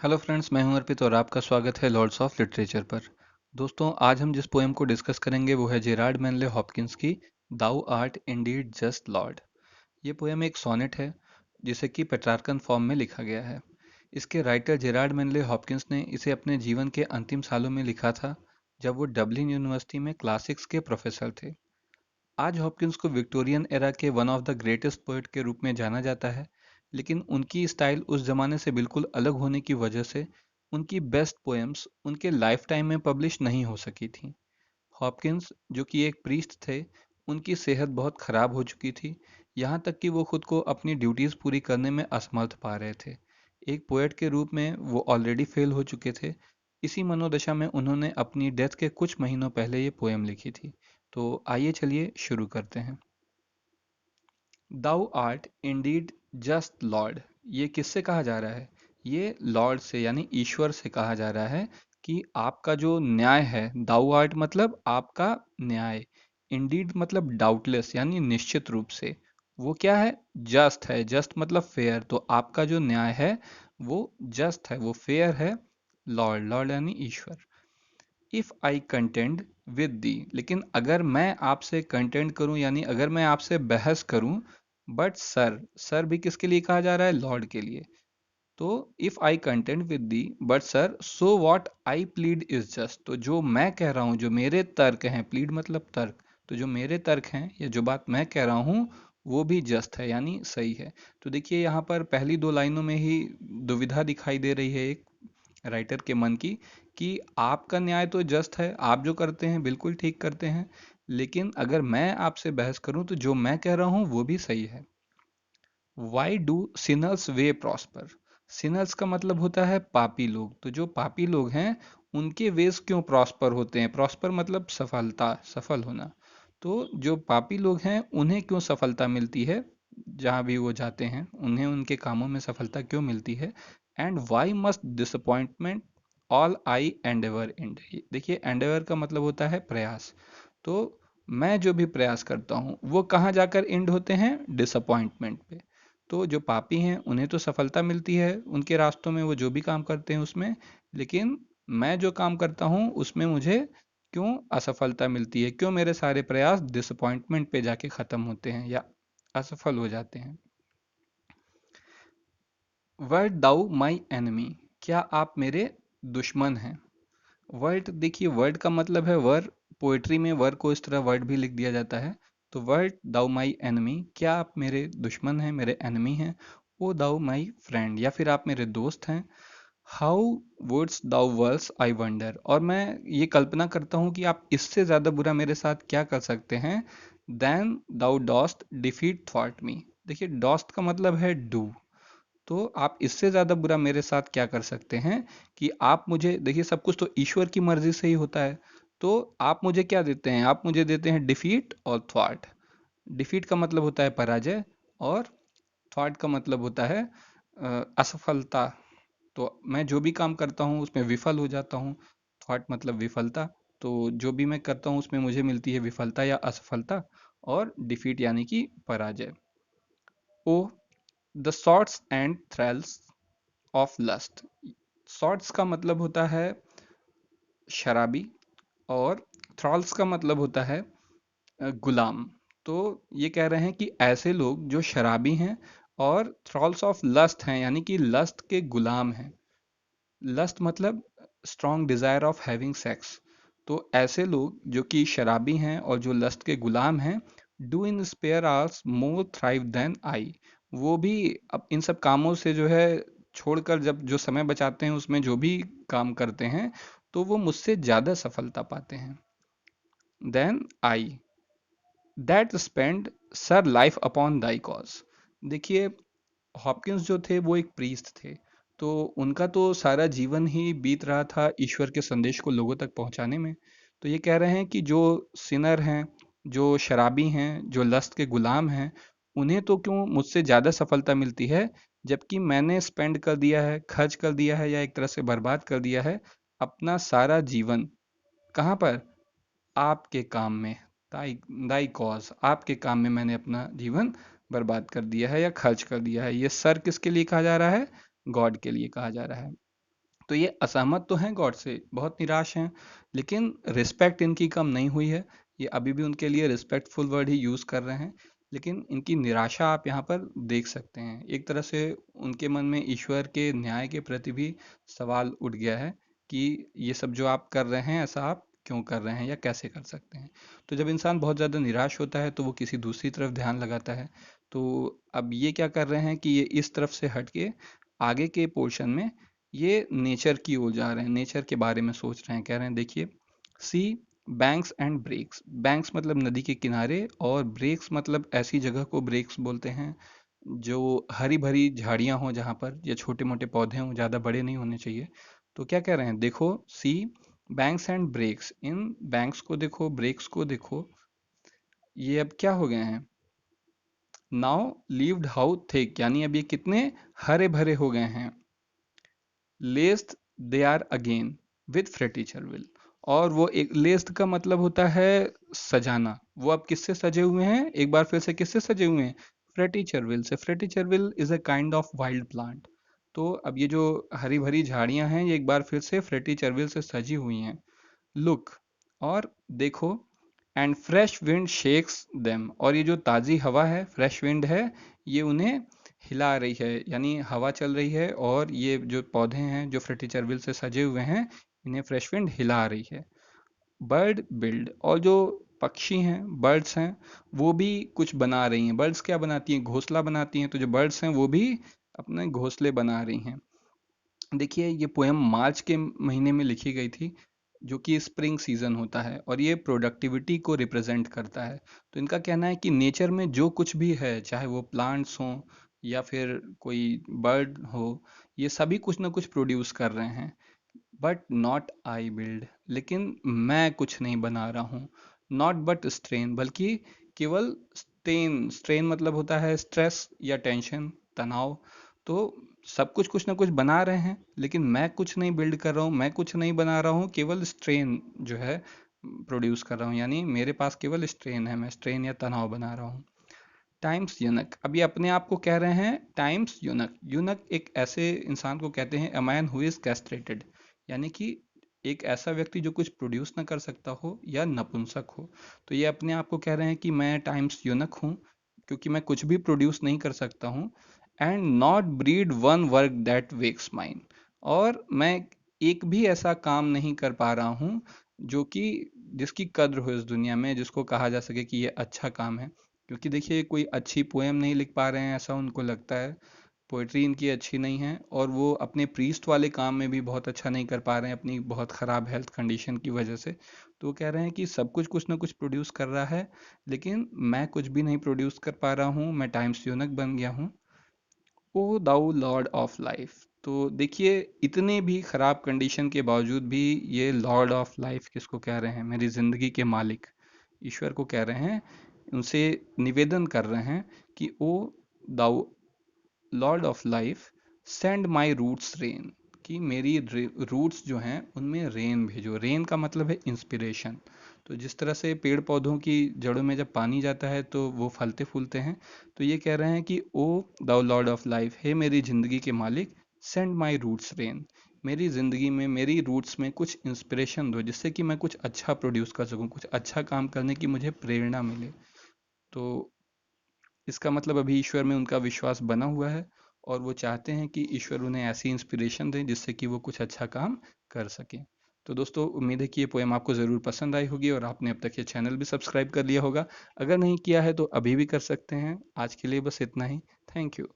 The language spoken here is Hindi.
हेलो फ्रेंड्स, मैं हूं अर्पित और आपका स्वागत है लॉर्ड्स ऑफ लिटरेचर पर। दोस्तों, आज हम जिस पोएम को डिस्कस करेंगे वो है जेरार्ड मैनले हॉपकिंस की thou art indeed just Lord. ये पोएम एक सोनेट है जिसे कि पेट्रार्कन फॉर्म में लिखा गया है। इसके राइटर जेरार्ड मैनले हॉपकिंस ने इसे अपने जीवन के अंतिम सालों में लिखा था, जब वो डबलिन यूनिवर्सिटी में क्लासिक्स के प्रोफेसर थे। आज हॉपकिंस को विक्टोरियन एरा के one of the greatest poet के रूप में जाना जाता है, लेकिन उनकी स्टाइल उस जमाने से बिल्कुल अलग होने की वजह से उनकी बेस्ट पोएम्स उनके लाइफ टाइम में पब्लिश नहीं हो सकी थी। हॉपकिंस, जो कि एक प्रीस्ट थे, उनकी सेहत बहुत खराब हो चुकी थी, यहाँ तक कि वो खुद को अपनी ड्यूटीज पूरी करने में असमर्थ पा रहे थे। एक पोएट के रूप में वो ऑलरेडी फेल हो चुके थे। इसी मनोदशा में उन्होंने अपनी डेथ के कुछ महीनों पहले ये पोएम लिखी थी। तो आइए चलिए शुरू करते हैं। Thou art indeed just Lord, ये किससे कहा जा रहा है? ये लॉर्ड से यानी ईश्वर से कहा जा रहा है कि आपका जो न्याय है, दाउ आर्ट मतलब आपका न्याय, इंडीड मतलब डाउटलेस यानी निश्चित रूप से, वो क्या है? जस्ट है। जस्ट मतलब फेयर, तो आपका जो न्याय है वो जस्ट है, वो फेयर है। लॉर्ड, लॉर्ड यानी ईश्वर। If I contend with thee, लेकिन अगर मैं आपसे कंटेंड करूं यानी अगर मैं आपसे बहस करूं, बट सर, सर भी किसके लिए कहा जा रहा है? लॉर्ड के लिए। तो if I contend with the but sir, so what I plead is just, तो जो मैं कह रहा हूं, जो मेरे तर्क हैं, प्लीड मतलब तर्क, तो जो मेरे तर्क हैं या जो बात मैं कह रहा हूं वो भी जस्ट है यानी सही है। तो देखिए, यहाँ पर पहली दो लाइनों में ही दुविधा दिखाई दे रही है एक राइटर के मन की, कि आपका न्याय तो जस्ट है, आप जो करते हैं बिल्कुल ठीक करते हैं, लेकिन अगर मैं आपसे बहस करूं तो जो मैं कह रहा हूं वो भी सही है। Why do Sinners way prosper, Sinners का मतलब होता है पापी लोग, तो जो पापी लोग हैं उनके वेज क्यों प्रॉस्पर होते हैं? प्रॉस्पर मतलब सफलता, सफल होना। तो जो पापी लोग हैं उन्हें क्यों सफलता मिलती है? जहां भी वो जाते हैं उन्हें उनके कामों में सफलता क्यों मिलती है? And why must disappointment all I endeavour end, देखिए एंडेवर का मतलब होता है प्रयास। तो मैं जो भी प्रयास करता हूँ वो कहाँ जाकर एंड होते हैं? डिसअपॉइंटमेंट पे। तो जो पापी हैं उन्हें तो सफलता मिलती है उनके रास्तों में, वो जो भी काम करते हैं उसमें, लेकिन मैं जो काम करता हूँ उसमें मुझे क्यों असफलता मिलती है? क्यों मेरे सारे प्रयास डिसअपॉइंटमेंट पे जाके खत्म होते हैं या असफल हो जाते हैं? वर्ड दाउ माई एनिमी, क्या आप मेरे दुश्मन हैं? वर्ड, देखिए वर्ड का मतलब है वर, पोएट्री में वर को इस तरह वर्ड भी लिख दिया जाता है। तो वर्ड दाउ माई एनिमी, क्या आप मेरे दुश्मन हैं, मेरे एनिमी हैं? ओ दाउ माई फ्रेंड, या फिर आप मेरे दोस्त हैं। How wouldst thou worse I wonder, और मैं ये कल्पना करता हूँ कि आप इससे ज्यादा बुरा मेरे साथ क्या कर सकते हैं। देन दाउ डॉस्ट डिफीट थॉट मी, देखिए डॉस्ट का मतलब है डू, तो आप इससे ज्यादा बुरा मेरे साथ क्या कर सकते हैं कि आप मुझे, देखिए सब कुछ तो ईश्वर की मर्जी से ही होता है, तो आप मुझे क्या देते हैं? आप मुझे देते हैं डिफीट और थ्वाट। डिफीट का मतलब होता है पराजय, और थ्वाट का मतलब होता है असफलता। तो मैं जो भी काम करता हूँ उसमें विफल हो जाता हूँ। थ्वाट मतलब विफलता, तो जो भी मैं करता हूँ उसमें मुझे मिलती है विफलता या असफलता, और डिफीट यानी कि पराजय। O the shorts and thralls of lust, shorts का मतलब होता है शराबी, और थ्रॉल्स का मतलब होता है गुलाम। तो ये कह रहे हैं कि ऐसे लोग जो शराबी हैं और थ्रॉल्स ऑफ लस्ट हैं यानी कि लस्ट के गुलाम हैं। लस्ट मतलब strong desire of having sex, तो ऐसे लोग जो कि शराबी हैं और जो लस्ट के गुलाम हैं, do in spare hours more thrive than I, वो भी अब इन सब कामों से जो है छोड़कर जब जो समय बचाते हैं उसमें जो भी काम करते हैं, तो वो मुझसे ज्यादा सफलता पाते हैं। Than I that spend sir life upon thy cause, देखिए हॉपकिंस जो थे वो एक प्रीस्ट थे, तो उनका तो सारा जीवन ही बीत रहा था ईश्वर के संदेश को लोगों तक पहुंचाने में। तो ये कह रहे हैं कि जो सिनर हैं, जो शराबी हैं, जो लस्ट के गुलाम हैं, उन्हें तो क्यों मुझसे ज़्यादा सफलता मिलती है, जबकि मैंने स्पेंड कर दिया है, खर्च कर दिया है, या एक तरह से बर्बाद कर दिया है अपना सारा जीवन। कहाँ पर? आपके काम में। दाई, दाई कॉज, आपके काम में मैंने अपना जीवन बर्बाद कर दिया है या खर्च कर दिया है। ये सर किसके लिए कहा जा रहा है? गॉड के लिए कहा जा रहा है। तो ये असहमत तो हैं गॉड से, बहुत निराश हैं, लेकिन रिस्पेक्ट इनकी कम नहीं हुई है। ये अभी भी उनके लिए रिस्पेक्टफुल वर्ड ही यूज़ कर रहे हैं, लेकिन इनकी निराशा आप यहाँ पर देख सकते हैं। एक तरह से उनके मन में ईश्वर के न्याय के प्रति भी सवाल उठ गया है कि ये सब जो आप कर रहे हैं, ऐसा आप क्यों कर रहे हैं या कैसे कर सकते हैं। तो जब इंसान बहुत ज़्यादा निराश होता है तो वो किसी दूसरी तरफ ध्यान लगाता है। तो अब ये क्या कर रहे हैं कि ये इस तरफ से हट के आगे के पोर्शन में ये नेचर की ओर जा रहे हैं, नेचर के बारे में सोच रहे हैं। कह रहे हैं देखिए, सी बैंक्स एंड ब्रेक्स। बैंक्स मतलब नदी के किनारे, और ब्रेक्स मतलब ऐसी जगह को ब्रेक्स बोलते हैं जो हरी भरी झाड़ियां हो, जहाँ पर या छोटे मोटे पौधे हों, ज़्यादा बड़े नहीं होने चाहिए। तो क्या कह रहे हैं, देखो सी बैंक्स एंड ब्रेक्स, इन बैंक्स को देखो, ब्रेक्स को देखो, ये अब क्या हो गए हैं, नाउ लीव्ड हाउ थिक, यानी अब ये कितने हरे भरे हो गए हैं। Laced they are again with fretty chervil, और वो एक लेस्ड का मतलब होता है सजाना। वो अब किससे सजे हुए हैं, एक बार फिर से किससे सजे हुए हैं, फ्रेटी चरविल से। Fretty chervil is a kind of wild plant. तो अब ये जो हरी भरी झाड़ियां हैं, ये एक बार फिर से फ्रेटी चरविल से सजी हुई हैं। लुक, और देखो, and fresh wind shakes them, और ये जो ताज़ी हवा है, फ्रेश विंड है, ये उन्हें हिला रही है। यानी हवा चल रही है और ये जो पौधे हैं जो फ्रेटी चरविल से सजे हुए हैं, इन्हें फ्रेश विंड हिला रही है। बर्ड बिल्ड, और जो पक्षी हैं, बर्ड्स हैं, वो भी कुछ बना रही हैं। बर्ड्स क्या बनाती हैं, घोंसला बनाती हैं। तो जो बर्ड्स हैं वो भी अपने घोंसले बना रही हैं। देखिए, ये पोयम मार्च के महीने में लिखी गई थी, जो कि स्प्रिंग सीजन होता है, और ये प्रोडक्टिविटी को रिप्रेजेंट करता है। तो इनका कहना है कि नेचर में जो कुछ भी है, चाहे वो प्लांट्स हों या फिर कोई बर्ड हो, ये सभी कुछ ना कुछ प्रोड्यूस कर रहे हैं। बट नॉट आई बिल्ड, लेकिन मैं कुछ नहीं बना रहा हूँ। नॉट बट स्ट्रेन, बल्कि केवल स्ट्रेन। स्ट्रेन मतलब होता है स्ट्रेस या टेंशन, तनाव। तो सब कुछ ना कुछ बना रहे हैं, लेकिन मैं कुछ नहीं बिल्ड कर रहा हूँ, मैं कुछ नहीं बना रहा हूँ, केवल स्ट्रेन जो है प्रोड्यूस कर रहा हूँ। यानी मेरे पास केवल स्ट्रेन है, मैं स्ट्रेन या तनाव बना रहा हूँ। टाइम्स यूनक, अभी अपने आप को कह रहे हैं टाइम्स यूनक। यूनक एक ऐसे इंसान को कहते हैं, a man who is castrated, यानी कि एक ऐसा व्यक्ति जो कुछ प्रोड्यूस ना कर सकता हो या नपुंसक हो। तो ये अपने आप को कह रहे हैं कि मैं टाइम्स यूनक हूँ, क्योंकि मैं कुछ भी प्रोड्यूस नहीं कर सकता हूँ। And not breed one work that wax mind, और मैं एक भी ऐसा काम नहीं कर पा रहा हूँ जो कि जिसकी कद्र हो इस दुनिया में, जिसको कहा जा सके कि ये अच्छा काम है। क्योंकि देखिए, कोई अच्छी पोएम नहीं लिख पा रहे हैं, ऐसा उनको लगता है। पोइट्री इनकी अच्छी नहीं है, और वो अपने प्रीस्ट वाले काम में भी बहुत अच्छा नहीं कर पा रहे हैं, अपनी बहुत ख़राब हेल्थ कंडीशन की वजह से। तो वो कह रहे हैं कि सब कुछ ना कुछ प्रोड्यूस कर रहा है, लेकिन मैं कुछ भी नहीं प्रोड्यूस कर पा रहा हूँ, मैं टाइम्स यूनक बन गया हूँ। ओ दाऊ लॉर्ड ऑफ लाइफ। तो देखिए, इतने भी खराब कंडीशन के बावजूद भी ये लॉर्ड ऑफ लाइफ किसको कह रहे हैं, मेरी जिंदगी के मालिक ईश्वर को कह रहे हैं। उनसे निवेदन कर रहे हैं कि O thou lord of life, send my roots rain, कि मेरी रूट्स जो हैं उनमें रेन भेजो। रेन का मतलब है इंस्पिरेशन। तो जिस तरह से पेड़ पौधों की जड़ों में जब पानी जाता है तो वो फलते फूलते हैं, तो ये कह रहे हैं कि ओ द लॉर्ड ऑफ लाइफ, हे मेरी ज़िंदगी के मालिक, सेंड माई रूट्स रेन, मेरी ज़िंदगी में, मेरी रूट्स में कुछ इंस्पिरेशन दो, जिससे कि मैं कुछ अच्छा प्रोड्यूस कर सकूं, कुछ अच्छा काम करने की मुझे प्रेरणा मिले। तो इसका मतलब अभी ईश्वर में उनका विश्वास बना हुआ है, और वो चाहते हैं कि ईश्वर उन्हें ऐसी इंस्पिरेशन दें जिससे कि वो कुछ अच्छा काम कर सकें। तो दोस्तों, उम्मीद है कि ये पोएम आपको ज़रूर पसंद आई होगी, और आपने अब तक ये चैनल भी सब्सक्राइब कर लिया होगा। अगर नहीं किया है तो अभी भी कर सकते हैं। आज के लिए बस इतना ही। Thank you.